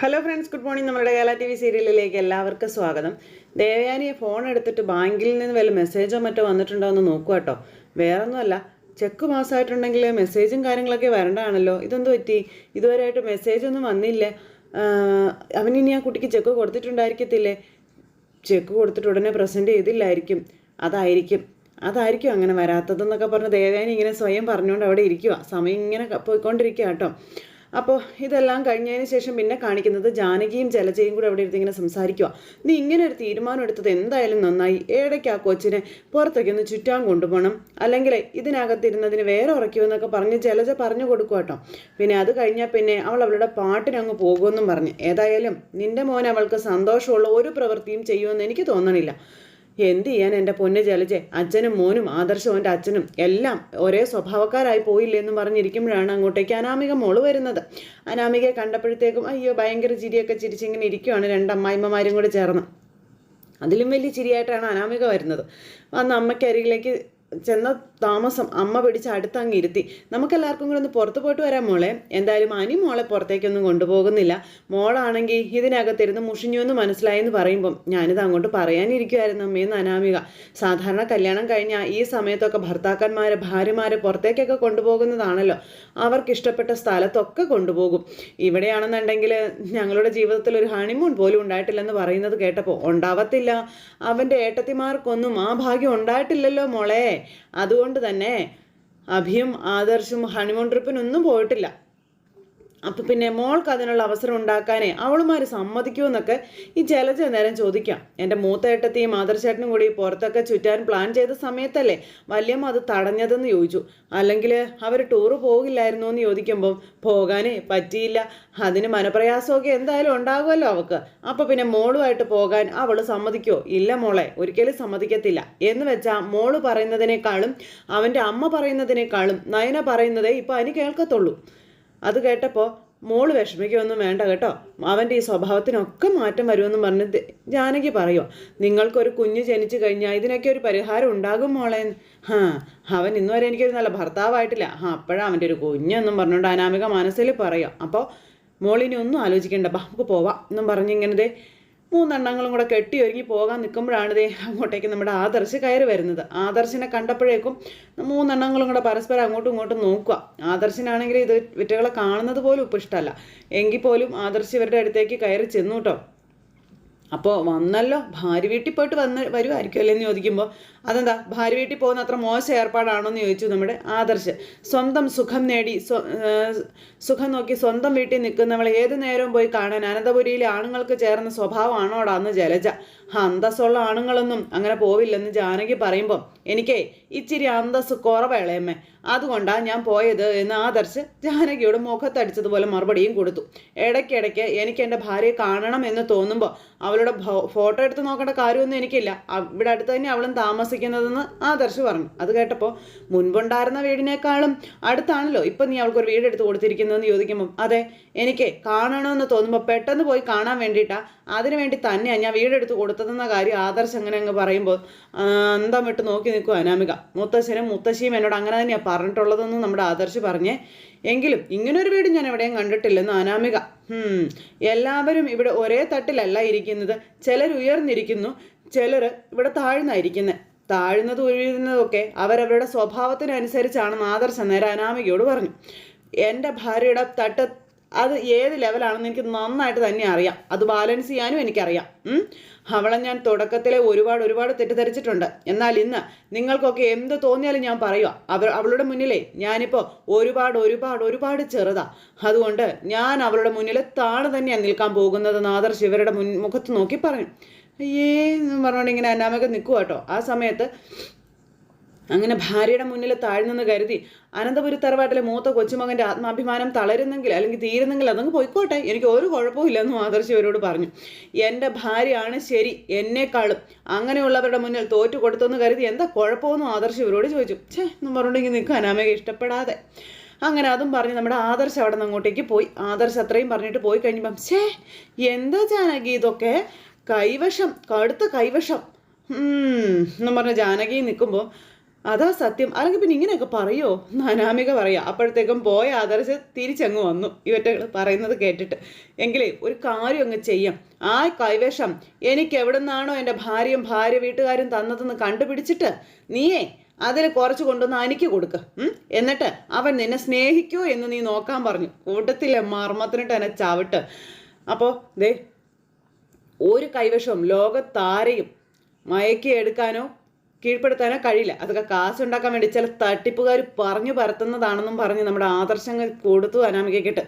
Hello friends, good morning. നമ്മുടെ Kerala T V സീരിയലിലേക്ക് എല്ലാവർക്കും സ്വാഗതം. ദേവയാനിയെ ഫോൺ എടുത്തിട്ട് ബാങ്കിൽ നിന്ന് വല്ല മെസ്സേജോ മറ്റോ വന്നിട്ടുണ്ടോ എന്ന് നോക്കുക കേട്ടോ. വേറൊന്നുമല്ല, ചെക്ക് പാസ്സായിട്ടുണ്ടെങ്കിൽ മെസ്സേജും കാര്യങ്ങളൊക്കെ വരേണ്ടതാണല്ലോ. ഇതെന്ത് പറ്റി? ഇതുവരെയായിട്ട് മെസ്സേജൊന്നും വന്നില്ല. അവനിനി ആ കുട്ടിക്ക് ചെക്ക് കൊടുത്തിട്ടുണ്ടായിരിക്കത്തില്ലേ? ചെക്ക് കൊടുത്തിട്ട് ഉടനെ പ്രസൻറ്റ് ചെയ്തില്ലായിരിക്കും. അതായിരിക്കും അങ്ങനെ വരാത്തതെന്നൊക്കെ പറഞ്ഞ് ദേവയാനി ഇങ്ങനെ സ്വയം പറഞ്ഞുകൊണ്ട് അവിടെ ഇരിക്കുക. സമയം ഇങ്ങനെ പോയിക്കൊണ്ടിരിക്കുക കേട്ടോ. അപ്പോൾ ഇതെല്ലാം കഴിഞ്ഞതിന് ശേഷം പിന്നെ കാണിക്കുന്നത് ജാനകിയും ജലജയും കൂടെ അവിടെ ഇരുന്ന് ഇങ്ങനെ സംസാരിക്കുക. നീ ഇങ്ങനെ ഒരു തീരുമാനം എടുത്തത് എന്തായാലും നന്നായി. ഏടയ്ക്ക് ആ കൊച്ചിനെ പുറത്തേക്കൊന്ന് ചുറ്റാൻ കൊണ്ടുപോകണം, അല്ലെങ്കിൽ ഇതിനകത്തിരുന്നതിന് വേറെ ഉറയ്ക്കുമെന്നൊക്കെ പറഞ്ഞ് ജലജ പറഞ്ഞു കൊടുക്കുക കേട്ടോ. പിന്നെ അത് കഴിഞ്ഞാൽ പിന്നെ അവളുടെ പാട്ടിനങ്ങ് പോകുമെന്നും പറഞ്ഞ്. ഏതായാലും നിന്റെ മോൻ അവൾക്ക് സന്തോഷമുള്ള ഒരു പ്രവൃത്തിയും ചെയ്യുമെന്ന് എനിക്ക് തോന്നണില്ല. എന്ത് ചെയ്യാൻ എൻ്റെ പൊന്ന് ജലജെ, അച്ഛനും മോനും ആദർശവും എൻ്റെ അച്ഛനും എല്ലാം ഒരേ സ്വഭാവക്കാരായി പോയില്ലേ എന്ന് പറഞ്ഞിരിക്കുമ്പോഴാണ് അങ്ങോട്ടേക്ക് അനാമിക മോള് വരുന്നത്. അനാമികയെ കണ്ടപ്പോഴത്തേക്കും അയ്യോ ഭയങ്കര ചിരിയൊക്കെ ചിരിച്ചിങ്ങനെ ഇരിക്കുവാണ് രണ്ടമ്മായിമ്മമാരും കൂടെ ചേർന്ന്. അതിലും വലിയ ചിരിയായിട്ടാണ് അനാമിക വരുന്നത്. വന്ന് അമ്മയ്ക്കരികിലേക്ക് ചെന്ന താമസം അമ്മ പിടിച്ച് അടുത്തങ്ങ് ഇരുത്തി. നമുക്കെല്ലാവർക്കും കൂടെ ഒന്ന് പുറത്ത് പോയിട്ട് വരാം മോളെ. എന്തായാലും അനി മോളെ പുറത്തേക്കൊന്നും കൊണ്ടുപോകുന്നില്ല. മോളാണെങ്കിൽ ഇതിനകത്തിരുന്ന് മുഷിഞ്ഞു എന്ന് മനസ്സിലായെന്ന് പറയുമ്പം ഞാനിത് അങ്ങോട്ട് പറയാനിരിക്കുമായിരുന്നു അമ്മയെന്ന് അനാമിക. സാധാരണ കല്യാണം കഴിഞ്ഞാൽ ഈ സമയത്തൊക്കെ ഭാര്യമാരെ പുറത്തേക്കൊക്കെ കൊണ്ടുപോകുന്നതാണല്ലോ. അവർക്കിഷ്ടപ്പെട്ട സ്ഥലത്തൊക്കെ കൊണ്ടുപോകും. ഇവിടെയാണെന്നുണ്ടെങ്കിൽ ഞങ്ങളുടെ ജീവിതത്തിൽ ഒരു ഹണിമൂൺ പോലും ഉണ്ടായിട്ടില്ലെന്ന് പറയുന്നത് കേട്ടപ്പോൾ ഉണ്ടാവത്തില്ല. അവൻ്റെ ഏട്ടത്തിമാർക്കൊന്നും ആ ഭാഗ്യം ഉണ്ടായിട്ടില്ലല്ലോ മോളെ. അതുകൊണ്ട് തന്നെ അഭിയും ആദർശും ഹണിമൂൺ ട്രിപ്പിനൊന്നും പോയിട്ടില്ല. അപ്പം പിന്നെ മോൾക്ക് അതിനുള്ള അവസരം ഉണ്ടാക്കാനേ അവളുമാർ സമ്മതിക്കുമെന്നൊക്കെ ഈ ജലജ നേരം ചോദിക്കാം. എൻ്റെ മൂത്തേട്ടത്തെയും ആദർശേട്ടനും കൂടി പുറത്തൊക്കെ ചുറ്റാൻ പ്ലാൻ ചെയ്ത സമയത്തല്ലേ വല്യമ്മ അത് തടഞ്ഞതെന്ന് ചോദിച്ചു. അല്ലെങ്കിൽ അവർ ടൂറ് പോകില്ലായിരുന്നോ എന്ന് ചോദിക്കുമ്പം പോകാനേ പറ്റിയില്ല. അതിന് മനപ്രയാസമൊക്കെ എന്തായാലും ഉണ്ടാകുമല്ലോ അവൾക്ക്. അപ്പം പിന്നെ മോളുമായിട്ട് പോകാൻ അവൾ സമ്മതിക്കുമോ? ഇല്ല മോളെ, ഒരിക്കലും സമ്മതിക്കത്തില്ല. എന്ന് വെച്ചാൽ മോള് പറയുന്നതിനേക്കാളും അവൻ്റെ അമ്മ പറയുന്നതിനേക്കാളും നയന പറയുന്നതേ ഇപ്പം അതിന് കേൾക്കത്തുള്ളൂ. അത് കേട്ടപ്പോൾ മോള് വിഷമിക്കൊന്നും വേണ്ട കേട്ടോ, അവൻ്റെ ഈ സ്വഭാവത്തിനൊക്കെ മാറ്റം വരുമെന്ന് പറഞ്ഞ് ജാനകി പറയുമോ. നിങ്ങൾക്കൊരു കുഞ്ഞ് ജനിച്ചു കഴിഞ്ഞാൽ ഇതിനൊക്കെ ഒരു പരിഹാരം ഉണ്ടാകും മോളെ. അവൻ ഇന്നുവരെ എനിക്കൊരു നല്ല ഭർത്താവായിട്ടില്ല. അപ്പോഴാണ് അവൻ്റെ ഒരു കുഞ്ഞെന്നും പറഞ്ഞുകൊണ്ട് അനാമിക മനസ്സിൽ പറയുക. അപ്പോൾ മോളിനി ഒന്നും ആലോചിക്കേണ്ട, നമുക്ക് പോവാം എന്നും പറഞ്ഞിങ്ങനെ മൂന്നെണ്ണങ്ങളും കൂടെ കെട്ടി ഒരുങ്ങി പോകാൻ നിൽക്കുമ്പോഴാണ് അങ്ങോട്ടേക്ക് നമ്മുടെ ആദർശ് കയറി വരുന്നത്. ആദർശിനെ കണ്ടപ്പോഴേക്കും മൂന്നെണ്ണങ്ങളും കൂടെ പരസ്പരം അങ്ങോട്ടും ഇങ്ങോട്ടും നോക്കുക. ആദർശിനാണെങ്കിൽ ഇത് വിറ്റുകളെ കാണുന്നത് പോലും ഇപ്പം ഇഷ്ടമല്ല. എങ്കിൽ പോലും ആദർശ് ഇവരുടെ അടുത്തേക്ക് കയറി ചെന്നു കേട്ടോ. അപ്പോൾ വന്നല്ലോ, ഭാര്യ വീട്ടിൽ പോയിട്ട് വരുമായിരിക്കുമല്ലോ എന്ന് ചോദിക്കുമ്പോൾ അതെന്താ ഭാര്യ വീട്ടിൽ പോകുന്ന അത്ര മോശം ഏർപ്പാടാണോ എന്ന് ചോദിച്ചു നമ്മുടെ ആദർശ്. സ്വന്തം സുഖം നേടി സുഖം നോക്കി സ്വന്തം വീട്ടിൽ നിൽക്കുന്നവളെ ഏത് നേരവും പോയി കാണാൻ അനന്തപുരിയിലെ ആണുങ്ങൾക്ക് ചേർന്ന സ്വഭാവമാണോടാ അന്ന് ജലജ. അന്തസ്സുള്ള ആണുങ്ങളൊന്നും അങ്ങനെ പോവില്ലെന്ന് ജാനകി പറയുമ്പം എനിക്കേ ഇച്ചിരി അന്തസ് കുറവേളയമ്മേ, അതുകൊണ്ടാണ് ഞാൻ പോയത് എന്ന് ആദർശ് ജാനകിയോട് മുഖത്തടിച്ചതുപോലെ മറുപടിയും കൊടുത്തു. ഇടയ്ക്കിടയ്ക്ക് എനിക്ക് എൻ്റെ ഭാര്യയെ കാണണം എന്ന് തോന്നുമ്പോൾ അവളുടെ ഫോട്ടോ എടുത്ത് നോക്കേണ്ട കാര്യമൊന്നും എനിക്കില്ല. ഇവിടെ അടുത്ത് തന്നെ അവളും താമസിക്കുന്നതെന്ന് ആദർശ് പറഞ്ഞു. അത് കേട്ടപ്പോൾ മുൻപുണ്ടായിരുന്ന വീടിനേക്കാളും അടുത്താണല്ലോ ഇപ്പം നീ അവൾക്കൊരു വീടെടുത്ത് കൊടുത്തിരിക്കുന്നതെന്ന് ചോദിക്കുമ്പം അതെ, എനിക്ക് കാണണമെന്ന് തോന്നുമ്പോൾ പെട്ടെന്ന് പോയി കാണാൻ വേണ്ടിയിട്ടാണ്, അതിനുവേണ്ടി തന്നെയാണ് ഞാൻ വീടെടുത്ത് കൊടുത്തതെന്ന കാര്യം ആദർശ് അങ്ങനെ അങ്ങ് പറയുമ്പോൾ അന്തം വിട്ട് നോക്കി നിൽക്കും അനാമിക. മുത്തശ്ശനും മുത്തശ്ശിയും എന്നോട് അങ്ങനെ തന്നെയാണ് പറഞ്ഞിട്ടുള്ളതെന്ന് നമ്മുടെ ആദർശ് പറഞ്ഞേ. എങ്കിലും ഇങ്ങനൊരു വീട് ഞാൻ എവിടെയും കണ്ടിട്ടില്ലെന്ന് അനാമിക. എല്ലാവരും ഇവിടെ ഒരേ തട്ടിലല്ല ഇരിക്കുന്നത്. ചിലർ ഉയർന്നിരിക്കുന്നു, ചിലർ ഇവിടെ താഴ്ന്നായിരിക്കുന്നത്. താഴ്ന്നതും ഉയരുന്നതൊക്കെ അവരവരുടെ സ്വഭാവത്തിനനുസരിച്ചാണെന്ന് ആദർശ് നേരെ അനാമികയോട് പറഞ്ഞു. എൻ്റെ ഭാര്യയുടെ തട്ട് അത് ഏത് ലെവലാണെന്ന് എനിക്ക് നന്നായിട്ട് തന്നെ അറിയാം. അത് ബാലൻസ് ചെയ്യാനും എനിക്കറിയാം. അവളെ ഞാൻ തുടക്കത്തിലെ ഒരുപാട് തെറ്റിദ്ധരിച്ചിട്ടുണ്ട്. എന്നാൽ ഇന്ന് നിങ്ങൾക്കൊക്കെ എന്ത് തോന്നിയാലും ഞാൻ പറയുക, അവളുടെ മുന്നിലേ ഞാനിപ്പോൾ ഒരുപാട് ചെറുതാ. അതുകൊണ്ട് ഞാൻ അവളുടെ മുന്നിൽ താണു തന്നെയാണ് നിൽക്കാൻ പോകുന്നതെന്ന് ആദർശ് ഇവരുടെ മുഖത്ത് നോക്കി പറഞ്ഞു. അയ്യേ എന്ന് പറഞ്ഞുകൊണ്ട് ഇങ്ങനെ അനാമിക നിൽക്കുക കേട്ടോ. ആ സമയത്ത് അങ്ങനെ ഭാര്യയുടെ മുന്നിൽ താഴ്ന്നെന്ന് കരുതി അനന്തപുരി തറവാട്ടിലെ മൂത്ത കൊച്ചുമകൻ്റെ ആത്മാഭിമാനം തളരുന്നെങ്കിൽ അല്ലെങ്കിൽ തീരുന്നെങ്കിൽ അതങ്ങ് പോയിക്കോട്ടെ, എനിക്ക് ഒരു കുഴപ്പമില്ലെന്നും ആദർശ് ഇവരോട് പറഞ്ഞു. എൻ്റെ ഭാര്യയാണ് ശരി എന്നെക്കാളും, അങ്ങനെയുള്ളവരുടെ മുന്നിൽ തോറ്റു കൊടുത്തെന്ന് കരുതി എന്താ കുഴപ്പമെന്നും ആദർശ് ഇവരോട് ചോദിച്ചു. എന്നും പറഞ്ഞുകൊണ്ടെങ്കിൽ നിൽക്കുക അനാമിക ഇഷ്ടപ്പെടാതെ. അങ്ങനെ അതും പറഞ്ഞ് നമ്മുടെ ആദർശ് അവിടെ നിന്ന് അങ്ങോട്ടേക്ക് പോയി. ആദർശ് അത്രയും പറഞ്ഞിട്ട് പോയി കഴിഞ്ഞപ്പം എന്താ ജാനകി ഇതൊക്കെ, കൈവശം കടുത്ത കൈവശം എന്നും പറഞ്ഞ ജാനകി നിൽക്കുമ്പോൾ അതാ സത്യം. അല്ലെങ്കിൽ പിന്നെ ഇങ്ങനെയൊക്കെ പറയുമോ എന്ന് അനാമിക പറയാ. അപ്പോഴത്തേക്കും പോയ ആദർശ് തിരിച്ചങ്ങ് വന്നു ഇവറ്റകൾ പറയുന്നത് കേട്ടിട്ട്. എങ്കിലേ ഒരു കാര്യം അങ്ങ് ചെയ്യാം. ആ കൈവേഷം എനിക്ക് എവിടെ നിന്നാണോ എൻ്റെ ഭാര്യയും ഭാര്യ വീട്ടുകാരും തന്നതെന്ന് കണ്ടുപിടിച്ചിട്ട് നീയേ അതിൽ കുറച്ച് കൊണ്ടുവന്ന് എനിക്ക് കൊടുക്ക്. എന്നിട്ട് അവൻ നിന്നെ സ്നേഹിക്കുമോ എന്ന് നീ നോക്കാൻ പറഞ്ഞു. കൂട്ടത്തിലെ മർമ്മത്തിനിട്ട് എന്നെ ചവിട്ട്. അപ്പോൾ ദേ ഒരു കൈവശവും ലോകത്താരെയും മയക്കി എടുക്കാനോ കീഴ്പ്പെടുത്താനോ കഴിയില്ല. അതൊക്കെ കാശുണ്ടാക്കാൻ വേണ്ടി ചില തട്ടിപ്പുകാർ പറഞ്ഞു പരത്തുന്നതാണെന്നും പറഞ്ഞ് നമ്മുടെ ആദർശങ്ങൾ കൊടുത്തു അനാമികയ്ക്കിട്ട്.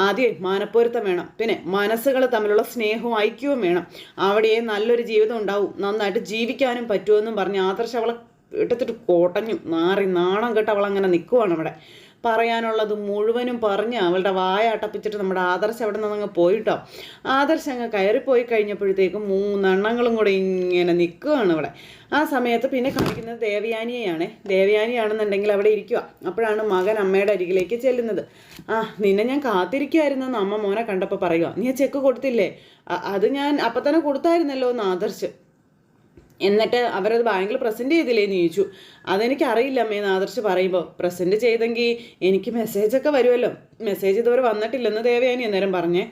ആദ്യം മാനപ്പൊരുത്തം വേണം, പിന്നെ മനസ്സുകൾ തമ്മിലുള്ള സ്നേഹവും ഐക്യവും വേണം. അവിടെ നല്ലൊരു ജീവിതം ഉണ്ടാവും, നന്നായിട്ട് ജീവിക്കാനും പറ്റുമെന്നും പറഞ്ഞ് ആദർശം അവളെ എടുത്തിട്ട് കോട്ടഞ്ഞു നാണം കേട്ട് അവളങ്ങനെ നിൽക്കുവാണ് അവിടെ. പറയാനുള്ളത് മുഴുവനും പറഞ്ഞ് അവളുടെ വായ അടപ്പിച്ചിട്ട് നമ്മുടെ ആദർശം അവിടെ നിന്നങ്ങ് പോയിട്ടോ. ആദർശം അങ്ങ് കയറിപ്പോയി കഴിഞ്ഞപ്പോഴത്തേക്കും 3 എണ്ണങ്ങളും കൂടെ ഇങ്ങനെ നിൽക്കുകയാണ് അവിടെ. ആ സമയത്ത് പിന്നെ കാണിക്കുന്നത് ദേവയാനിയെയാണ്. ദേവയാനിയാണെന്നുണ്ടെങ്കിൽ അവിടെ ഇരിക്കുക. അപ്പോഴാണ് മകൻ അമ്മയുടെ അരികിലേക്ക് ചെല്ലുന്നത്. നിന്നെ ഞാൻ കാത്തിരിക്കുമായിരുന്നെന്ന് അമ്മ മോനെ കണ്ടപ്പോൾ പറയുക. നീ ചെക്ക് കൊടുത്തില്ലേ? അത് ഞാൻ അപ്പം തന്നെ കൊടുത്തായിരുന്നല്ലോ എന്ന് ആദർശ്. എന്നിട്ട് അവരത് ബാങ്കിൽ പ്രസൻറ്റ് ചെയ്തില്ലേന്ന് ചോദിച്ചു. അതെനിക്ക് അറിയില്ല അമ്മേന്ന് ആദർശ് പറയുമ്പോൾ. പ്രസൻറ്റ് ചെയ്തെങ്കിൽ എനിക്ക് മെസ്സേജൊക്കെ വരുമല്ലോ. മെസ്സേജ് ഇതുവരെ വന്നിട്ടില്ലെന്ന് ദേവയാനി അന്നേരം പറഞ്ഞേ.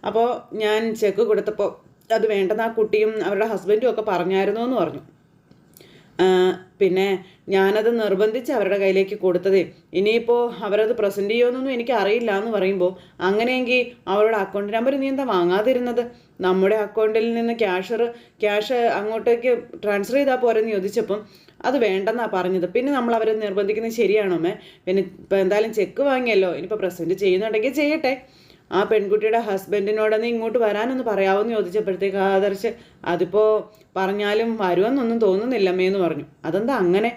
അപ്പോൾ ഞാൻ ചെക്ക് കൊടുത്തപ്പോൾ അത് വേണ്ടെന്ന് ആ കുട്ടിയും അവരുടെ ഹസ്ബൻഡും ഒക്കെ പറഞ്ഞായിരുന്നു എന്ന് പറഞ്ഞു. പിന്നെ ഞാനത് നിർബന്ധിച്ച് അവരുടെ കയ്യിലേക്ക് കൊടുത്തതേ. ഇനിയിപ്പോൾ അവരത് പ്രസൻറ്റ് ചെയ്യുമെന്നൊന്നും എനിക്ക് അറിയില്ല എന്ന് പറയുമ്പോൾ, അങ്ങനെയെങ്കിൽ അവരുടെ അക്കൗണ്ട് നമ്പർ നീ എന്താ വാങ്ങാതിരുന്നത്? നമ്മുടെ അക്കൗണ്ടിൽ നിന്ന് ക്യാഷ് അങ്ങോട്ടേക്ക് ട്രാൻസ്ഫർ ചെയ്താൽ പോരെന്ന് ചോദിച്ചപ്പം അത് വേണ്ടെന്നാണ് പറഞ്ഞത്. പിന്നെ നമ്മൾ അവരെ നിർബന്ധിക്കുന്നത് ശരിയാണോ അമ്മേ? പിന്നെ ഇപ്പോൾ എന്തായാലും ചെക്ക് വാങ്ങിയല്ലോ, ഇനിയിപ്പോൾ പ്രസൻറ്റ് ചെയ്യുന്നുണ്ടെങ്കിൽ ചെയ്യട്ടെ. ആ പെൺകുട്ടിയുടെ ഹസ്ബൻഡിനോടൊന്ന് ഇങ്ങോട്ട് വരാനൊന്ന് പറയാമെന്ന് ചോദിച്ചപ്പോഴത്തേക്ക് ആദർശ് അതിപ്പോൾ പറഞ്ഞാലും വരുമെന്നൊന്നും തോന്നുന്നില്ല അമ്മയെന്ന് പറഞ്ഞു. അതെന്താ അങ്ങനെ?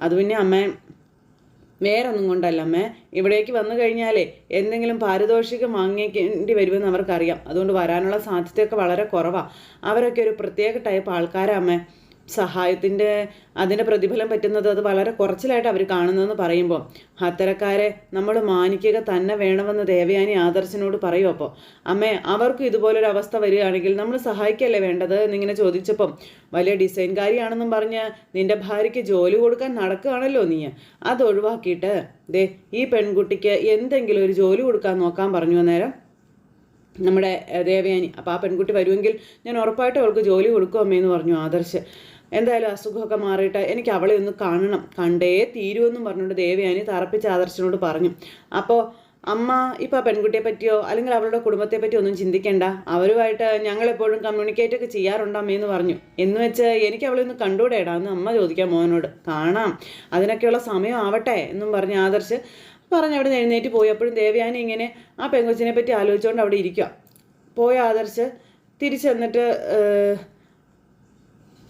അത് പിന്നെ അമ്മേ വേറെ ഒന്നും കൊണ്ടല്ല അമ്മേ, ഇവിടേക്ക് വന്നു കഴിഞ്ഞാലേ എന്തെങ്കിലും പാരിതോഷികം വാങ്ങിക്കേണ്ടി വരുമെന്ന് അവർക്കറിയാം. അതുകൊണ്ട് വരാനുള്ള സാധ്യതയൊക്കെ വളരെ കുറവാണ്. അവരൊക്കെ ഒരു പ്രത്യേക ടൈപ്പ് ആൾക്കാരാണ് അമ്മേ. സഹായത്തിൻ്റെ അതിൻ്റെ പ്രതിഫലം പറ്റുന്നത് അത് വളരെ കുറച്ചിലായിട്ട് അവർ കാണുന്നതെന്ന് പറയുമ്പോൾ അത്തരക്കാരെ നമ്മൾ മാനിക്കുക തന്നെ വേണമെന്ന് ദേവയാനി ആദർശനോട് പറയും. അപ്പോൾ അമ്മേ അവർക്കും ഇതുപോലൊരു അവസ്ഥ വരികയാണെങ്കിൽ നമ്മൾ സഹായിക്കല്ലേ വേണ്ടത് എന്നിങ്ങനെ ചോദിച്ചപ്പം വലിയ ഡിസൈൻകാരിയാണെന്നും പറഞ്ഞ് നിൻ്റെ ഭാര്യയ്ക്ക് ജോലി കൊടുക്കാൻ നടക്കുകയാണല്ലോ നീ. അത് ഒഴിവാക്കിയിട്ട് ഈ പെൺകുട്ടിക്ക് എന്തെങ്കിലും ഒരു ജോലി കൊടുക്കാൻ നോക്കാൻ പറഞ്ഞു അന്നേരം നമ്മുടെ ദേവയാനി. അപ്പോൾ ആ പെൺകുട്ടി വരുമെങ്കിൽ ഞാൻ ഉറപ്പായിട്ടും അവൾക്ക് ജോലി കൊടുക്കും അമ്മയെന്ന് പറഞ്ഞു ആദർശ്. എന്തായാലും അസുഖമൊക്കെ മാറിയിട്ട് എനിക്ക് അവളെ ഒന്ന് കാണണം, കണ്ടേ തീരുമെന്നും പറഞ്ഞുകൊണ്ട് ദേവയാനി തറപ്പിച്ച് ആദർശനോട് പറഞ്ഞു. അപ്പോൾ അമ്മ ഇപ്പോൾ ആ പെൺകുട്ടിയെ പറ്റിയോ അല്ലെങ്കിൽ അവളുടെ കുടുംബത്തെ പറ്റിയോ ഒന്നും ചിന്തിക്കേണ്ട, അവരുമായിട്ട് ഞങ്ങളെപ്പോഴും കമ്മ്യൂണിക്കേറ്റ് ഒക്കെ ചെയ്യാറുണ്ട് അമ്മയെന്ന് പറഞ്ഞു. എന്ന് വെച്ച് എനിക്ക് അവളെ ഒന്ന് കണ്ടുകൂടെടാ എന്ന് അമ്മ ചോദിക്കാം മോനോട്. കാണാം, അതിനൊക്കെയുള്ള സമയം ആവട്ടെ എന്നും പറഞ്ഞ് ആദർശ് പറഞ്ഞ് അവിടെ നിന്ന് എഴുന്നേറ്റ് പോയി. അപ്പോഴും ദേവയാനി ഇങ്ങനെ ആ പെങ്കൊച്ചിനെ പറ്റി ആലോചിച്ചുകൊണ്ട് അവിടെ ഇരിക്കുക. പോയ ആദർശ് തിരിച്ചു വന്നിട്ട്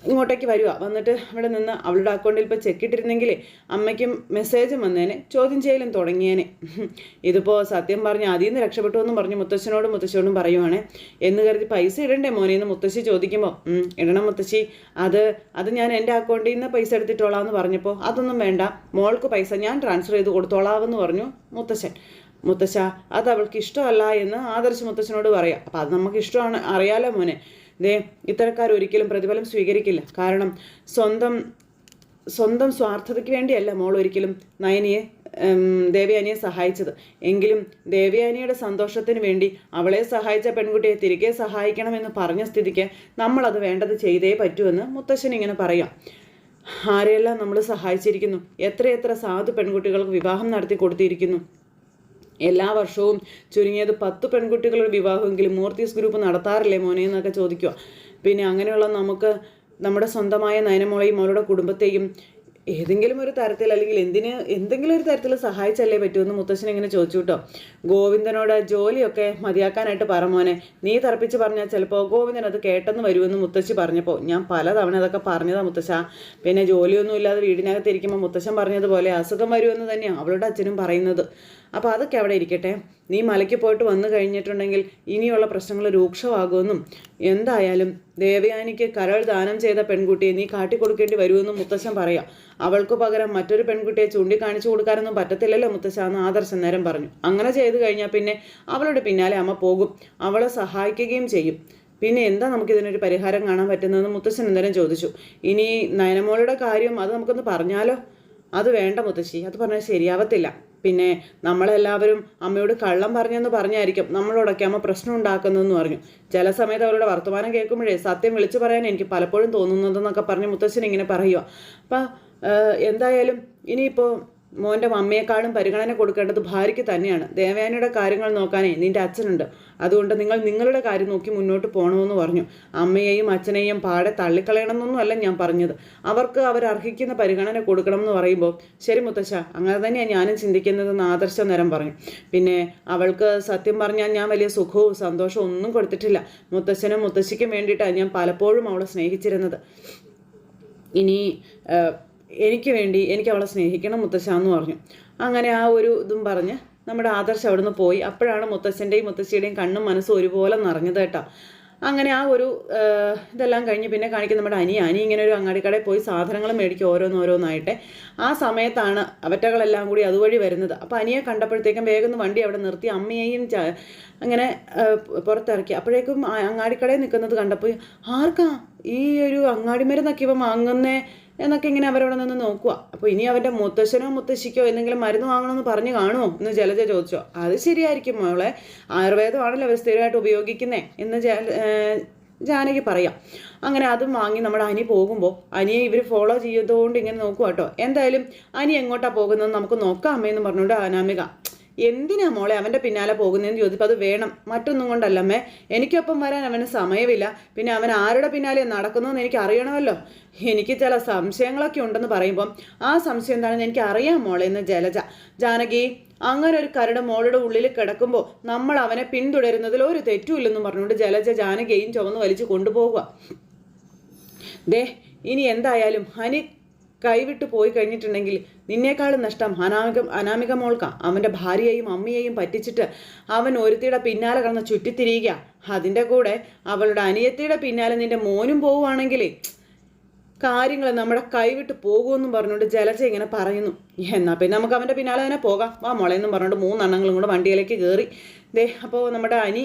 ഇങ്ങോട്ടേക്ക് വരിക. വന്നിട്ട് ഇവിടെ നിന്ന് അവളുടെ അക്കൗണ്ടിൽ ഇപ്പോൾ ചെക്കിട്ടിരുന്നെങ്കിൽ അമ്മയ്ക്കും മെസ്സേജും വന്നേനെ, ചോദ്യം ചെയ്യലും തുടങ്ങിയേനെ. ഇതിപ്പോൾ സത്യം പറഞ്ഞ് അതിൽ നിന്ന് രക്ഷപ്പെട്ടു എന്നും പറഞ്ഞ് മുത്തശ്ശനോടും പറയുവാണേ. എന്ന് കരുതി പൈസ ഇടണ്ടേ മോനെ എന്ന് മുത്തശ്ശി ചോദിക്കുമ്പോൾ ഇടണം മുത്തശ്ശി, അത് ഞാൻ എൻ്റെ അക്കൗണ്ടിൽ നിന്ന് പൈസ എടുത്തിട്ടോളാം എന്ന് പറഞ്ഞപ്പോൾ അതൊന്നും വേണ്ട, മോൾക്ക് പൈസ ഞാൻ ട്രാൻസ്ഫർ ചെയ്ത് കൊടുത്തോളാമെന്ന് പറഞ്ഞു മുത്തശ്ശ അത് അവൾക്ക് ഇഷ്ടമല്ല എന്ന് ആദർശ് മുത്തശ്ശനോട് പറയാം. അപ്പം അത് നമുക്ക് ഇഷ്ടമാണ്, അറിയാലോ മോനെ. ഇത്തരക്കാരൊരിക്കലും പ്രതിഫലം സ്വീകരിക്കില്ല. കാരണം സ്വന്തം സ്വാർത്ഥതയ്ക്ക് വേണ്ടിയല്ല മോൾ ഒരിക്കലും ദേവയാനിയെ സഹായിച്ചത്. എങ്കിലും ദേവയാനിയുടെ സന്തോഷത്തിന് വേണ്ടി അവളെ സഹായിച്ച പെൺകുട്ടിയെ തിരികെ സഹായിക്കണമെന്ന് പറഞ്ഞ സ്ഥിതിക്ക് നമ്മളത് വേണ്ടത് ചെയ്തേ പറ്റുമെന്ന് മുത്തശ്ശൻ ഇങ്ങനെ പറയാം. ആരെയെല്ലാം നമ്മൾ സഹായിച്ചിരിക്കുന്നു, എത്രയെത്ര സാധു പെൺകുട്ടികൾക്ക് വിവാഹം നടത്തി കൊടുത്തിരിക്കുന്നു. എല്ലാ വർഷവും ചുരുങ്ങിയത് 10 പെൺകുട്ടികളുടെ വിവാഹമെങ്കിലും മൂർത്തീസ് ഗ്രൂപ്പ് നടത്താറില്ലേ മോനെ എന്നൊക്കെ ചോദിക്കുക. പിന്നെ അങ്ങനെയുള്ള നമുക്ക് നമ്മുടെ സ്വന്തമായ നയനമോളെയും അവരുടെ കുടുംബത്തെയും ഏതെങ്കിലും ഒരു തരത്തിൽ അല്ലെങ്കിൽ എന്തെങ്കിലും ഒരു തരത്തിൽ സഹായിച്ചല്ലേ പറ്റുമെന്ന് മുത്തശ്ശൻ ഇങ്ങനെ ചോദിച്ചു കേട്ടോ. ഗോവിന്ദനോട് ജോലിയൊക്കെ മതിയാക്കാനായിട്ട് പറ മോനെ, നീ തറപ്പിച്ച് പറഞ്ഞാൽ ചിലപ്പോൾ ഗോവിന്ദൻ അത് കേട്ടെന്ന് വരുമെന്ന് മുത്തശ്ശി പറഞ്ഞപ്പോൾ ഞാൻ പലതവണ അതൊക്കെ പറഞ്ഞതാണ് മുത്തശ്ശ. പിന്നെ ജോലിയൊന്നും ഇല്ലാതെ വീടിനകത്ത് ഇരിക്കുമ്പോൾ മുത്തശ്ശൻ പറഞ്ഞതുപോലെ അസുഖം വരുമെന്ന് തന്നെയാണ് അവളുടെ അച്ഛനും പറയുന്നത്. അപ്പോൾ അതൊക്കെ അവിടെ ഇരിക്കട്ടെ, നീ മലയ്ക്ക് പോയിട്ട് വന്നു കഴിഞ്ഞിട്ടുണ്ടെങ്കിൽ ഇനിയുള്ള പ്രശ്നങ്ങൾ രൂക്ഷമാകുമെന്നും എന്തായാലും ദേവയാനിക്ക് കരൾ ദാനം ചെയ്ത പെൺകുട്ടിയെ നീ കാട്ടിക്കൊടുക്കേണ്ടി വരുമെന്നും മുത്തശ്ശൻ പറയാം. അവൾക്ക് പകരം മറ്റൊരു പെൺകുട്ടിയെ ചൂണ്ടിക്കാണിച്ചു കൊടുക്കാനൊന്നും പറ്റത്തില്ലല്ലോ മുത്തശ്ശ എന്ന് ആദർശം നേരം പറഞ്ഞു. അങ്ങനെ ചെയ്തു കഴിഞ്ഞാൽ പിന്നെ അവളുടെ പിന്നാലെ അമ്മ പോകും, അവളെ സഹായിക്കുകയും ചെയ്യും. പിന്നെ എന്താ നമുക്കിതിനൊരു പരിഹാരം കാണാൻ പറ്റുന്നതെന്ന് മുത്തശ്ശൻ അന്നേരം ചോദിച്ചു. ഇനി നയനമോളുടെ കാര്യം അത് നമുക്കൊന്ന് പറഞ്ഞാലോ? അത് വേണ്ട മുത്തശ്ശി, അത് പറഞ്ഞാൽ ശരിയാവത്തില്ല. പിന്നെ നമ്മളെല്ലാവരും അമ്മയോട് കള്ളം പറഞ്ഞെന്ന് പറഞ്ഞായിരിക്കും നമ്മളോടൊക്കെ അമ്മ പ്രശ്നം ഉണ്ടാക്കുന്നതെന്ന് പറഞ്ഞു. ചില സമയത്ത് അവരുടെ വർത്തമാനം കേൾക്കുമ്പോഴേ സത്യം വിളിച്ചു പറയാൻ എനിക്ക് പലപ്പോഴും തോന്നുന്നതെന്നൊക്കെ പറഞ്ഞ് മുത്തശ്ശൻ ഇങ്ങനെ പറയുക. അപ്പം എന്തായാലും ഇനിയിപ്പോൾ മോൻ്റെ അമ്മയെക്കാളും പരിഗണന കൊടുക്കേണ്ടത് ഭാര്യയ്ക്ക് തന്നെയാണ്. ദേവയാനിയുടെ കാര്യങ്ങൾ നോക്കാനേ നിൻ്റെ അച്ഛനുണ്ട്. അതുകൊണ്ട് നിങ്ങൾ നിങ്ങളുടെ കാര്യം നോക്കി മുന്നോട്ട് പോകണമെന്ന് പറഞ്ഞു. അമ്മയെയും അച്ഛനെയും പാടെ തള്ളിക്കളയണമെന്നൊന്നുമല്ല ഞാൻ പറഞ്ഞത്. അവർക്ക് അവരർഹിക്കുന്ന പരിഗണന കൊടുക്കണമെന്ന് പറയുമ്പോൾ ശരി മുത്തശ്ശ, അങ്ങനെ തന്നെയാണ് ഞാനും ചിന്തിക്കുന്നതെന്ന് ആദർശ നേരം പറഞ്ഞു. പിന്നെ അവൾക്ക് സത്യം പറഞ്ഞാൽ ഞാൻ വലിയ സുഖവും സന്തോഷവും ഒന്നും കൊടുത്തിട്ടില്ല. മുത്തശ്ശനും മുത്തശ്ശിക്കും വേണ്ടിയിട്ടാണ് ഞാൻ പലപ്പോഴും അവളെ സ്നേഹിച്ചിരുന്നത്. ഇനി എനിക്ക് വേണ്ടി എനിക്ക് അവളെ സ്നേഹിക്കണം മുത്തശ്ശ എന്ന് പറഞ്ഞു. അങ്ങനെ ആ ഒരു ഇതും പറഞ്ഞ് നമ്മുടെ ആദർശ് അവിടുന്ന് പോയി. അപ്പോഴാണ് മുത്തശ്ശൻ്റെയും മുത്തശ്ശിയുടെയും കണ്ണും മനസ്സും ഒരുപോലെ നിറഞ്ഞത് കേട്ടോ. അങ്ങനെ ആ ഒരു ഇതെല്ലാം കഴിഞ്ഞ് പിന്നെ കാണിക്കും നമ്മുടെ അനി ഇങ്ങനെ ഒരു അങ്ങാടിക്കടയിൽ പോയി സാധനങ്ങൾ മേടിക്കും ഓരോന്നോരോന്നായിട്ട്. ആ സമയത്താണ് അവറ്റകളെല്ലാം കൂടി അതുവഴി വരുന്നത്. അപ്പോൾ അനിയെ കണ്ടപ്പോഴത്തേക്കും വേഗം വണ്ടി അവിടെ നിർത്തി അമ്മയെയും അങ്ങനെ പുറത്തിറക്കി. അപ്പോഴേക്കും അങ്ങാടിക്കടയിൽ നിൽക്കുന്നത് കണ്ടപ്പോൾ ആർക്കാ ഈ ഒരു അങ്ങാടിമരുന്നൊക്കെ ഇവ വാങ്ങുന്നേ എന്നൊക്കെ ഇങ്ങനെ അവരവിടെ നിന്ന് നോക്കുക. അപ്പോൾ ഇനി അവൻ്റെ മുത്തശ്ശനോ മുത്തശ്ശിക്കോ എന്തെങ്കിലും മരുന്ന് വാങ്ങണമെന്ന് പറഞ്ഞ് കാണുമോ എന്ന് ജലജ ചോദിച്ചോ. അത് ശരിയായിരിക്കും മോളെ, ആയുർവേദമാണല്ലോ അവർ സ്ഥിരമായിട്ട് ഉപയോഗിക്കുന്നേ എന്ന് ജാനകി പറയാം. അങ്ങനെ അതും വാങ്ങി നമ്മുടെ അനി പോകുമ്പോൾ അനിയെ ഇവർ ഫോളോ ചെയ്തതുകൊണ്ട് ഇങ്ങനെ നോക്കുക കേട്ടോ. എന്തായാലും അനി എങ്ങോട്ടാണ് പോകുന്നതെന്ന് നമുക്ക് നോക്കാം അമ്മയെന്ന് പറഞ്ഞുകൊണ്ട് അനാമിക എന്തിനാ മോളെ അവൻ്റെ പിന്നാലെ പോകുന്നതെന്ന് ചോദിച്ചപ്പോൾ അത് വേണം, മറ്റൊന്നും കൊണ്ടല്ല അമ്മേ, എനിക്കൊപ്പം വരാൻ അവന് സമയമില്ല. പിന്നെ അവൻ ആരുടെ പിന്നാലെ നടക്കുന്നതെന്ന് എനിക്ക് അറിയണമല്ലോ. എനിക്ക് ചില സംശയങ്ങളൊക്കെ ഉണ്ടെന്ന് പറയുമ്പം ആ സംശയം എന്താണെന്ന് എനിക്ക് അറിയാം മോളെ എന്ന് ജാനകി അങ്ങനെ ഒരു കരട് മോളുടെ ഉള്ളിൽ കിടക്കുമ്പോൾ നമ്മൾ അവനെ പിന്തുടരുന്നതിൽ ഒരു തെറ്റുമില്ലെന്നും പറഞ്ഞുകൊണ്ട് ജാനകിയെയും ചുവന്ന് വലിച്ചു കൊണ്ടുപോകുക. ഇനി എന്തായാലും ഹനി കൈവിട്ട് പോയി കഴിഞ്ഞിട്ടുണ്ടെങ്കിൽ നിന്നേക്കാളും നഷ്ടം അനാമിക മോൾക്കാ. അവൻ്റെ ഭാര്യയെയും അമ്മയെയും പറ്റിച്ചിട്ട് അവൻ ഒരുത്തിയുടെ പിന്നാലെ കിടന്ന് ചുറ്റിത്തിരിയുക. അതിൻ്റെ കൂടെ അവളുടെ അനിയത്തിയുടെ പിന്നാലെ നിൻ്റെ മോനും പോവുകയാണെങ്കിൽ കാര്യങ്ങൾ നമ്മുടെ കൈവിട്ട് പോകുമെന്നും പറഞ്ഞുകൊണ്ട് ജലജ ഇങ്ങനെ പറയുന്നു. എന്നാൽ പിന്നെ നമുക്ക് അവൻ്റെ പിന്നാലെ തന്നെ പോകാം, വാ മോളെന്നും പറഞ്ഞുകൊണ്ട് 3 എണ്ണങ്ങളും കൂടെ വണ്ടിയിലേക്ക് കയറി. അപ്പോൾ നമ്മുടെ അനി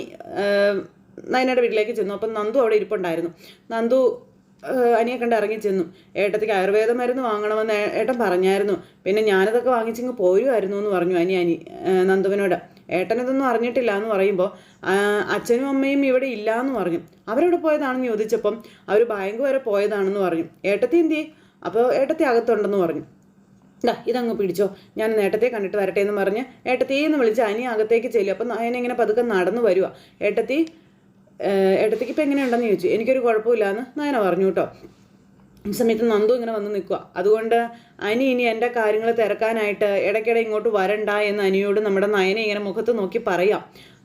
നയനയുടെ വീട്ടിലേക്ക് ചെന്നു. അപ്പം നന്ദു അവിടെ ഇരിപ്പുണ്ടായിരുന്നു. നന്ദു അനിയെ കണ്ട് ഇറങ്ങി ചെന്നു. ഏട്ടത്തിക്ക് ആയുർവേദ മരുന്ന് വാങ്ങണമെന്ന് ഏട്ടൻ പറഞ്ഞായിരുന്നു. പിന്നെ ഞാനതൊക്കെ വാങ്ങിച്ചിങ്ങ് പോരുമായിരുന്നു എന്ന് പറഞ്ഞു അനി നന്ദുവിനോട്. ഏട്ടനതൊന്നും അറിഞ്ഞിട്ടില്ല എന്ന് പറയുമ്പോൾ അച്ഛനും അമ്മയും ഇവിടെ ഇല്ല എന്ന് പറഞ്ഞു. അവരെവിടെ പോയതാണെന്ന് ചോദിച്ചപ്പം അവർ ബാങ്ക് വരെ പോയതാണെന്ന് പറഞ്ഞു. ഏട്ടത്തി എന്തിയെ? അപ്പോൾ ഏട്ടത്തി അകത്തുണ്ടെന്ന് പറഞ്ഞു. ഇതങ്ങ് പിടിച്ചോ, ഞാൻ നേട്ടത്തെ കണ്ടിട്ട് വരട്ടെ എന്ന് പറഞ്ഞ് ഏട്ടത്തിയെന്ന് വിളിച്ച് അനി അകത്തേക്ക് ചെല്ലും. അപ്പം അതിനെങ്ങനെ പതുക്കെ നടന്നു വരിക. ഏട്ടത്തിക്ക് ഇപ്പം എങ്ങനെയുണ്ടെന്ന് ചോദിച്ചു. എനിക്കൊരു കുഴപ്പമില്ലാന്ന് നയന പറഞ്ഞു കേട്ടോ. ഈ സമയത്ത് നന്ദു ഇങ്ങനെ വന്ന് നിൽക്കുക. അതുകൊണ്ട് ഇനി എൻ്റെ കാര്യങ്ങൾ തിരക്കാനായിട്ട് ഇടയ്ക്കിടെ ഇങ്ങോട്ട് വരണ്ട എന്ന് അനിയോട് നമ്മുടെ നയനെ ഇങ്ങനെ മുഖത്ത് നോക്കി പറയാം.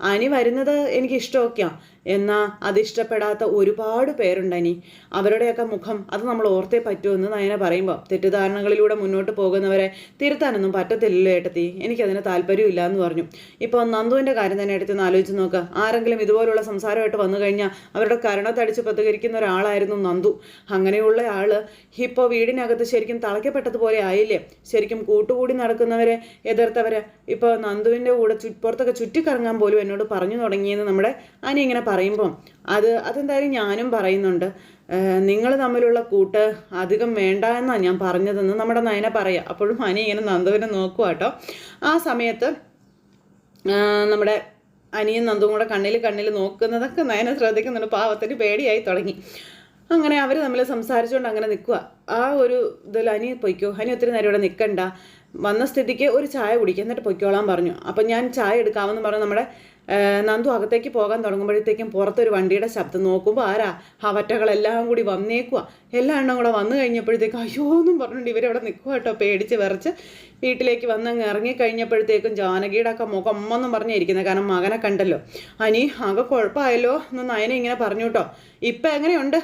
അനി വരുന്നത് എനിക്ക് ഇഷ്ടമൊക്കെയാണ്, എന്നാൽ അതിഷ്ടപ്പെടാത്ത ഒരുപാട് പേരുണ്ട് അവരുടെയൊക്കെ മുഖം അത് നമ്മൾ ഓർത്തേ പറ്റുമെന്ന് നയന പറയുമ്പോൾ തെറ്റിദ്ധാരണകളിലൂടെ മുന്നോട്ട് പോകുന്നവരെ തിരുത്താനൊന്നും പറ്റത്തില്ലല്ലോ ഏട്ടത്തി, എനിക്കതിന് താല്പര്യമില്ല എന്ന് പറഞ്ഞു. ഇപ്പോൾ നന്ദുവിൻ്റെ കാര്യം തന്നെ എടുത്ത് ആലോചിച്ച് നോക്കുക. ആരെങ്കിലും ഇതുപോലുള്ള സംസാരമായിട്ട് വന്നു കഴിഞ്ഞാൽ അവരുടെ കരണത്തടിച്ച് പ്രതികരിക്കുന്ന ഒരാളായിരുന്നു നന്ദു. അങ്ങനെയുള്ള ആൾ ഇപ്പോൾ വീടിനകത്ത് ശരിക്കും തളയ്ക്കപ്പെട്ടതുപോലെ ആയില്ലേ. ശരിക്കും കൂട്ടുകൂടി നടക്കുന്നവരെ എതിർത്തവരെ ഇപ്പോൾ നന്ദുവിൻ്റെ കൂടെ പുറത്തൊക്കെ ചുറ്റിക്കറങ്ങാൻ പോലും എന്നോട് പറഞ്ഞു തുടങ്ങിയെന്ന് നമ്മുടെ അനി ഇങ്ങനെ പറയുമ്പം അതെന്തായാലും ഞാനും പറയുന്നുണ്ട്. നിങ്ങൾ തമ്മിലുള്ള കൂട്ട് അധികം വേണ്ട എന്നാണ് ഞാൻ പറഞ്ഞതെന്ന് നമ്മുടെ നയന പറയാം. അപ്പോഴും അനി ഇങ്ങനെ നന്ദുവിനെ നോക്കുക കേട്ടോ. ആ സമയത്ത് നമ്മുടെ അനിയും നന്ദും കൂടെ കണ്ണിൽ നോക്കുന്നതൊക്കെ നയന ശ്രദ്ധിക്കുന്നുണ്ട്. പാവത്തിന് പേടിയായി തുടങ്ങി. അങ്ങനെ അവർ തമ്മിൽ സംസാരിച്ചുകൊണ്ട് അങ്ങനെ നിൽക്കുക. ആ ഒരു ഇതിൽ അനി പൊയ്ക്കോ, അനി ഒത്തിരി നേരം ഇവിടെ നിൽക്കണ്ട, വന്ന സ്ഥിതിക്ക് ഒരു ചായ കുടിക്കുക, എന്നിട്ട് പൊയ്ക്കോളാൻ പറഞ്ഞു. അപ്പം ഞാൻ ചായ എടുക്കാമെന്ന് പറഞ്ഞ് നമ്മുടെ നന്ദു അകത്തേക്ക് പോകാൻ തുടങ്ങുമ്പോഴത്തേക്കും പുറത്തൊരു വണ്ടിയുടെ ശബ്ദം. നോക്കുമ്പോൾ ആരാ അവറ്റകളെല്ലാം കൂടി വന്നേക്കുക. എല്ലാ എണ്ണം കൂടെ വന്നു കഴിഞ്ഞപ്പോഴത്തേക്കും അയ്യോ എന്നും പറഞ്ഞുകൊണ്ട് ഇവരവിടെ നിൽക്കുക കേട്ടോ. പേടിച്ച് വിറച്ച് വീട്ടിലേക്ക് വന്നങ്ങ് ഇറങ്ങിക്കഴിഞ്ഞപ്പോഴത്തേക്കും ജാനകിയുടെ ഒക്കെ മുഖം അമ്മെന്നും പറഞ്ഞിരിക്കുന്നത്. കാരണം മകനെ കണ്ടല്ലോ. അനി ആകെ കുഴപ്പമായല്ലോ എന്ന് നയന ഇങ്ങനെ പറഞ്ഞു കേട്ടോ. ഇപ്പം എങ്ങനെയുണ്ട്?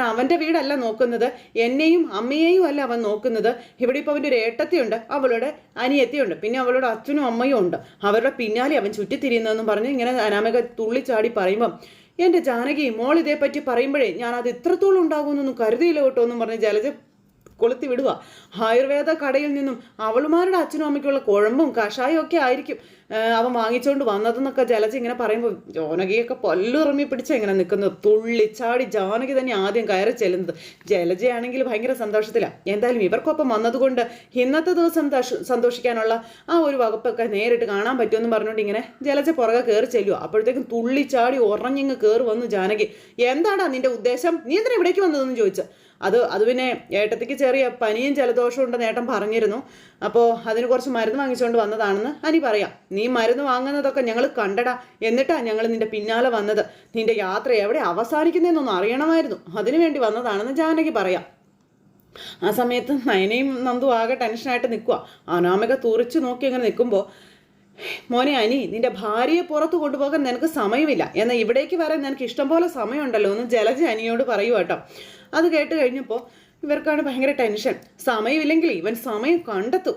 അവൻ്റെ വീടല്ല നോക്കുന്നത്, എന്നെയും അമ്മയെയും അല്ല അവൻ നോക്കുന്നത്. ഇവിടെ ഇപ്പോൾ അവൻ്റെ ഒരു ഏട്ടത്തിയുണ്ട്, അവളുടെ അനിയത്തിയുണ്ട്, പിന്നെ അവളുടെ അച്ഛനും അമ്മയും ഉണ്ട്. അവരുടെ പിന്നാലെ അവൻ ചുറ്റിത്തിരിയുന്നതെന്നും പറഞ്ഞ് ഇങ്ങനെ അനാമിക തുള്ളിച്ചാടി പറയുമ്പം എൻ്റെ ജാനകി മോൾ ഇതേപ്പറ്റി പറയുമ്പോഴേ ഞാനത് ഇത്രത്തോളം ഉണ്ടാകുമെന്നൊന്നും കരുതിയില്ല കേട്ടോ എന്നും പറഞ്ഞ് ജലജ കൊളുത്തി വിടുക. ആയുർവേദ കടയിൽ നിന്നും അവളുമാരുടെ അച്ഛനും അമ്മയ്ക്കുള്ള കുഴമ്പും കഷായം ഒക്കെ ആയിരിക്കും അവൻ വാങ്ങിച്ചുകൊണ്ട് വന്നതെന്നൊക്കെ ജലജ ഇങ്ങനെ പറയുമ്പോൾ ജാനകിയൊക്കെ പല്ലുറമ്മി പിടിച്ചാൽ ഇങ്ങനെ നിൽക്കുന്നത്. തുള്ളിച്ചാടി ജാനകി തന്നെ ആദ്യം കയറി ചെല്ലുന്നത്. ജലജയാണെങ്കിൽ ഭയങ്കര സന്തോഷത്തിലാണ്. എന്തായാലും ഇവർക്കൊപ്പം വന്നതുകൊണ്ട് ഇന്നത്തെ ദിവസം സന്തോഷിക്കാനുള്ള ആ ഒരു വകുപ്പൊക്കെ നേരിട്ട് കാണാൻ പറ്റുമെന്ന് പറഞ്ഞുകൊണ്ട് ഇങ്ങനെ ജലജ പുറകെ കയറി ചെല്ലുക. അപ്പോഴത്തേക്കും തുള്ളിച്ചാടി ഉറഞ്ഞിങ്ങ് കയറി വന്നു ജാനകി. എന്താടാ നിന്റെ ഉദ്ദേശം? നീ എന്തിനാ ഇവിടേക്ക് വന്നതെന്ന് ചോദിച്ചു. അത് പിന്നെ ഏട്ടത്തിക്ക് ചെറിയ പനിയും ജലദോഷവും ഉണ്ടെന്ന് ഏട്ടൻ പറഞ്ഞിരുന്നു. അപ്പോൾ അതിന് കുറച്ച് മരുന്ന് വാങ്ങിച്ചുകൊണ്ട് വന്നതാണെന്ന് അനി പറയാം. നീ മരുന്ന് വാങ്ങുന്നതൊക്കെ ഞങ്ങൾ കണ്ടടാ, എന്നിട്ടാണ് ഞങ്ങൾ നിന്റെ പിന്നാലെ വന്നത്. നിന്റെ യാത്ര എവിടെ അവസാനിക്കുന്നതെന്നൊന്നും അറിയണമായിരുന്നു, അതിനു വേണ്ടി വന്നതാണെന്ന് ജാനകി പറയാം. ആ സമയത്ത് നയനയും നന്ദു ആകെ ടെൻഷനായിട്ട് നിൽക്കുക. അനാമിക തുറിച്ചു നോക്കി അങ്ങനെ നിൽക്കുമ്പോൾ, മോനെ അനി, നിന്റെ ഭാര്യയെ പുറത്ത് കൊണ്ടുപോകാൻ നിനക്ക് സമയമില്ല, എന്നാൽ ഇവിടേക്ക് വരാൻ നിനക്ക് ഇഷ്ടം പോലെ സമയമുണ്ടല്ലോ എന്ന് ജലജ അനിയോട് പറയൂ കേട്ടോ. അത് കേട്ട് കഴിഞ്ഞപ്പോൾ ഇവർക്കാണ് ഭയങ്കര ടെൻഷൻ. സമയമില്ലെങ്കിൽ ഇവൻ സമയം കണ്ടെത്തും.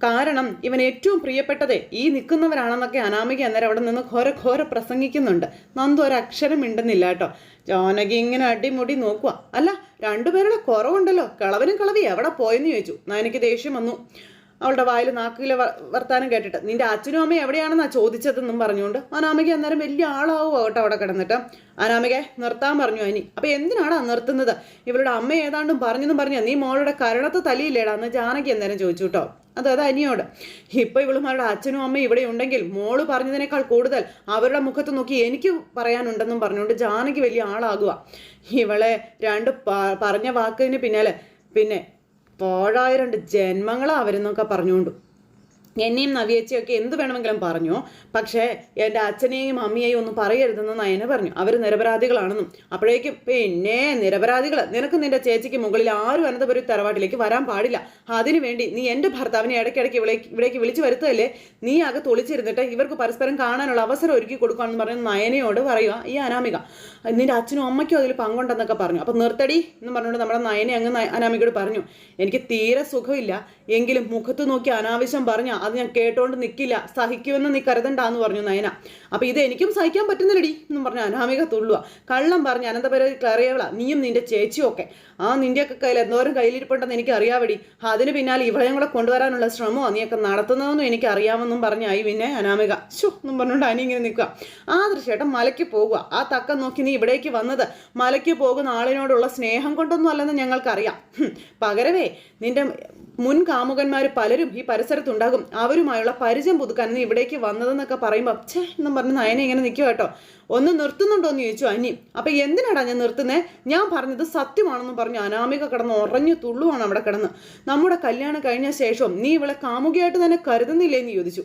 കാരണം ഇവൻ ഏറ്റവും പ്രിയപ്പെട്ടതേ ഈ നിൽക്കുന്നവരാണെന്നൊക്കെ അനാമിക അന്നേരം അവിടെ നിന്ന് ഘോര പ്രസംഗിക്കുന്നുണ്ട്. നന്ദു ഒരക്ഷരം മിണ്ടുന്നില്ല കേട്ടോ. ജാനകി ഇങ്ങനെ അടിമുടി നോക്കുക. അല്ല, രണ്ടുപേരുടെ കുറവുണ്ടല്ലോ, കളവനും കളവി എവിടെ പോയെന്ന് ചോദിച്ചു. എനിക്ക് ദേഷ്യം വന്നു അവളുടെ വായിൽ നാക്കിലെ വർത്താനം കേട്ടിട്ട്. നിന്റെ അച്ഛനും അമ്മയും എവിടെയാണെന്നാ ചോദിച്ചതെന്നും പറഞ്ഞുകൊണ്ട് അനാമിക അന്നേരം വലിയ ആളാവും കേട്ടോ അവിടെ കിടന്നിട്ട്. അനാമികയെ നിർത്താൻ പറഞ്ഞു അനി. അപ്പം എന്തിനാടാ നിർത്തുന്നത്? ഇവരുടെ അമ്മ ഏതാണ്ടും പറഞ്ഞെന്നും പറഞ്ഞാൽ നീ മോളുടെ കരണത്ത് തലിയില്ലേടാ എന്ന് ജാനകി അന്നേരം ചോദിച്ചു കേട്ടോ. അത് അനിയോട്. ഇപ്പോൾ ഇവളുമാരുടെ അച്ഛനും അമ്മയും ഇവിടെ ഉണ്ടെങ്കിൽ മോള് പറഞ്ഞതിനേക്കാൾ കൂടുതൽ അവരുടെ മുഖത്ത് നോക്കി എനിക്ക് പറയാനുണ്ടെന്നും പറഞ്ഞുകൊണ്ട് ജാനകി വലിയ ആളാകുക. ഇവളെ പറഞ്ഞ വാക്കിന് പിന്നെ പാഴായ 2 ജന്മങ്ങളാ അവരെന്നൊക്കെ പറഞ്ഞുകൊണ്ട് എന്നെയും നവിയേച്ചിയൊക്കെ എന്ത് വേണമെങ്കിലും പറഞ്ഞു. പക്ഷേ എൻ്റെ അച്ഛനെയും അമ്മയെയും ഒന്നും പറയരുതെന്ന് നയന പറഞ്ഞു. അവർ നിരപരാധികളാണെന്നും. അപ്പോഴേക്കും പിന്നെ നിരപരാധികൾ, നിനക്ക് നിന്റെ ചേച്ചിക്ക് മുകളിൽ ആരും അനന്തപുരം തറവാട്ടിലേക്ക് വരാൻ പാടില്ല. അതിനു വേണ്ടി നീ എൻ്റെ ഭർത്താവിനെ ഇടയ്ക്കിടയ്ക്ക് ഇവിടേക്ക് വിളിച്ചു വരുത്തല്ലേ, നീ അകത്ത് ഒളിച്ചിരുന്നിട്ട് ഇവർക്ക് പരസ്പരം കാണാനുള്ള അവസരം ഒരുക്കി കൊടുക്കുകയാണെന്ന് പറഞ്ഞ് നയനയോട് പറയുക ഈ അനാമിക. നിന്റെ അച്ഛനും അമ്മയ്ക്കും അതിൽ പങ്കുണ്ടെന്നൊക്കെ പറഞ്ഞു. അപ്പം നിർത്തടി എന്ന് പറഞ്ഞുകൊണ്ട് നമ്മുടെ നയനെ അങ്ങ് അനാമികയോട് പറഞ്ഞു. എനിക്ക് തീരെ സുഖമില്ല, എങ്കിലും മുഖത്ത് നോക്കി അനാവശ്യം പറഞ്ഞ അത് ഞാൻ കേട്ടോണ്ട് നിൽക്കില്ല, സഹിക്കുമെന്ന് നീ കരുതണ്ടാന്ന് പറഞ്ഞു നയന. അപ്പം ഇത് എനിക്കും സഹിക്കാൻ പറ്റുന്നില്ലടി എന്നും പറഞ്ഞു അനാമിക തുള്ളുക. കള്ളം പറഞ്ഞ് അനന്തപുരം കയറിയവളാ നീയും നിന്റെ ചേച്ചിയും ഒക്കെ. നിന്റെയൊക്കെ കയ്യിൽ എന്തോരം കയ്യിലിരിപ്പുണ്ടെന്ന് എനിക്ക് അറിയാവടി. അതിന് പിന്നാലെ ഇവളെയും കൂടെ കൊണ്ടുവരാനുള്ള ശ്രമമോ നീയൊക്കെ നടത്തുന്നതെന്നും എനിക്ക് അറിയാമെന്നും പറഞ്ഞായി പിന്നെ അനാമിക. എന്നും പറഞ്ഞുകൊണ്ട് അനി ഇങ്ങനെ നിൽക്കുക. തീർച്ചയായിട്ടും മലയ്ക്ക് പോകുക. ആ തക്കം നോക്കി നീ ഇവിടേക്ക് വന്നത് മലയ്ക്ക് പോകുന്ന ആളിനോടുള്ള സ്നേഹം കൊണ്ടൊന്നും അല്ലെന്ന് ഞങ്ങൾക്കറിയാം. പകരവേ നിന്റെ മുൻ കാമുകന്മാർ പലരും ഈ പരിസരത്തുണ്ടാകും, അവരുമായുള്ള പരിചയം പുതുക്കാൻ നീ ഇവിടേക്ക് വന്നതെന്നൊക്കെ പറയുമ്പോൾ എന്നും പറഞ്ഞ് നയനെ ഇങ്ങനെ നിൽക്കുക കേട്ടോ. ഒന്ന് നിർത്തുന്നുണ്ടോ എന്ന് ചോദിച്ചു അനി. അപ്പം എന്തിനാടാ ഞാൻ നിർത്തുന്നേ? ഞാൻ പറഞ്ഞത് സത്യമാണെന്നും പറഞ്ഞു അനാമിക കിടന്ന് ഉറഞ്ഞു തുള്ളുവാണ് അവിടെ കിടന്ന്. നമ്മുടെ കല്യാണം കഴിഞ്ഞ ശേഷം നീ ഇവളെ കാമുകയായിട്ട് തന്നെ കരുതുന്നില്ലേ എന്ന് ചോദിച്ചു.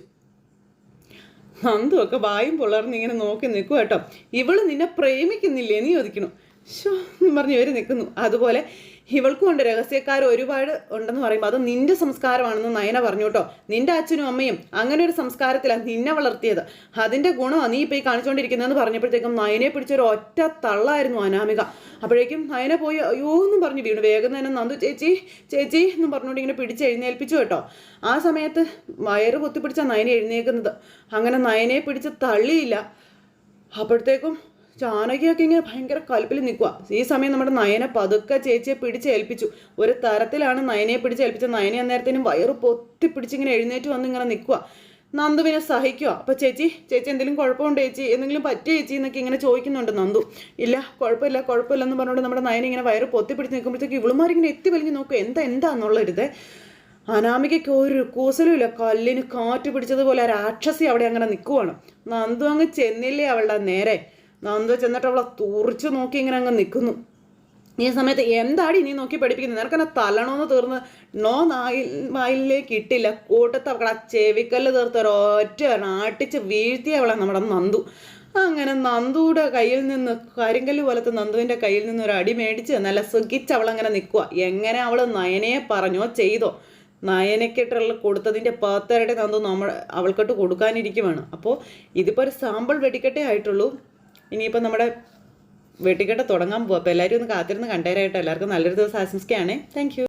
നന്ദുവൊക്കെ വായും പൊളർന്ന് ഇങ്ങനെ നോക്കി നിൽക്കുക കേട്ടോ. ഇവള് നിന്നെ പ്രേമിക്കുന്നില്ലേ എന്ന് ചോദിക്കണം. എന്നും പറഞ്ഞ് ഇവർ നിൽക്കുന്നു. അതുപോലെ ഇവൾക്കും ഉണ്ട് രഹസ്യക്കാർ ഒരുപാട് ഉണ്ടെന്ന് പറയുമ്പോൾ അത് നിന്റെ സംസ്കാരമാണെന്ന് നയന പറഞ്ഞു കേട്ടോ. നിന്റെ അച്ഛനും അമ്മയും അങ്ങനെ ഒരു സംസ്കാരത്തിലാണ് നിന്നെ വളർത്തിയത്. അതിന്റെ ഗുണമാണ് നീ ഇപ്പോൾ ഈ കാണിച്ചുകൊണ്ടിരിക്കുന്നതെന്ന് പറഞ്ഞപ്പോഴത്തേക്കും നയനെ പിടിച്ചൊരു ഒറ്റ തള്ളായിരുന്നു അനാമിക. അപ്പോഴേക്കും നയന പോയി അയ്യോ എന്നും പറഞ്ഞു വീണു. വേഗം തന്നെ നന്ദു ചേച്ചി എന്നും പറഞ്ഞുകൊണ്ട് ഇങ്ങനെ പിടിച്ച് എഴുന്നേൽപ്പിച്ചു കേട്ടോ. ആ സമയത്ത് വയറ് പൊത്തിപ്പിടിച്ചാൽ നയന എഴുന്നേൽക്കുന്നത്. അങ്ങനെ നയനെ പിടിച്ച് തള്ളിയില്ല. അപ്പോഴത്തേക്കും ജാനകിയൊക്കെ ഇങ്ങനെ ഭയങ്കര കൽപ്പിൽ നിൽക്കുക. ഈ സമയം നമ്മുടെ നയനെ പതുക്കെ ചേച്ചിയെ പിടിച്ചേൽപ്പിച്ചു. ഒരു തരത്തിലാണ് നയനയെ പിടിച്ചേൽപ്പിച്ചത്. നയനെ അന്നേരത്തേനും വയറ് പൊത്തിപ്പിടിച്ചിങ്ങനെ എഴുന്നേറ്റ് വന്ന് ഇങ്ങനെ നിൽക്കുക. നന്ദുവിനെ സഹിക്കുക. അപ്പോൾ ചേച്ചി എന്തെങ്കിലും കുഴപ്പമുണ്ട് ചേച്ചി, എന്തെങ്കിലും പറ്റിയ ചേച്ചി എന്നൊക്കെ ഇങ്ങനെ ചോദിക്കുന്നുണ്ട് നന്ദു. ഇല്ല കുഴപ്പമില്ലെന്ന് പറഞ്ഞുകൊണ്ട് നമ്മുടെ നയനെ ഇങ്ങനെ വയറ് പൊത്തിപ്പിടിച്ച് നിൽക്കുമ്പോഴത്തേക്ക് ഇവളുമാരിങ്ങനെ എത്തി വലിഞ്ഞ് നോക്കുക എന്താന്നുള്ളൊരിത്. അനാമികയ്ക്ക് ഒരു കൂസലും ഇല്ല. കല്ലിന് കാറ്റ് പിടിച്ചതുപോലെ രാക്ഷസി അവിടെ അങ്ങനെ നിൽക്കുവാണ്. നന്ദു അങ്ങ് ചെന്നില്ലേ അവളുടെ നേരെ. നന്ദു ചെന്നിട്ട് അവളെ തുറിച്ച് നോക്കി ഇങ്ങനെ അങ്ങ് നിൽക്കുന്നു. ഈ സമയത്ത് എന്താടി നീ നോക്കി പഠിപ്പിക്കുന്നത്? നിനക്കെന്നെ തല്ലണമെന്ന് തീർന്ന് വായിലേക്ക് ഇട്ടില്ല. കൂട്ടത്ത് അവളെ ചെവിക്കല്ല് തീർത്ത് ഒരൊറ്റ ആട്ടിച്ച് വീഴ്ത്തിയ അവളെ നമ്മുടെ നന്ദു. അങ്ങനെ നന്ദുയുടെ കയ്യിൽ നിന്ന് കരിങ്കല്ല് പോലത്തെ നന്ദുവിൻ്റെ കയ്യിൽ നിന്ന് ഒരു അടി മേടിച്ച് നല്ല സുഖിച്ച് അവളങ്ങനെ നിൽക്കുക. എങ്ങനെ അവൾ നയനയെ പറഞ്ഞോ ചെയ്തോ, നയനക്കെട്ടുള്ള കൊടുത്തതിൻ്റെ 10 ഇരട്ടി നന്ദു അവൾക്കിട്ട് കൊടുക്കാനിരിക്കുവാണ്. അപ്പോൾ ഇതിപ്പോൾ ഒരു സാമ്പിൾ വെടിക്കെട്ടേ ആയിട്ടുള്ളൂ. ഇനിയിപ്പോൾ നമ്മുടെ വെട്ടിക്കെട്ട് തുടങ്ങാൻ പോവാം. അപ്പോൾ എല്ലാവരും ഒന്ന് കാത്തിരുന്ന് കണ്ടേരായിട്ട് എല്ലാവർക്കും നല്ലൊരു ദിവസം ആശംസിക്കുകയാണ്. Thank you.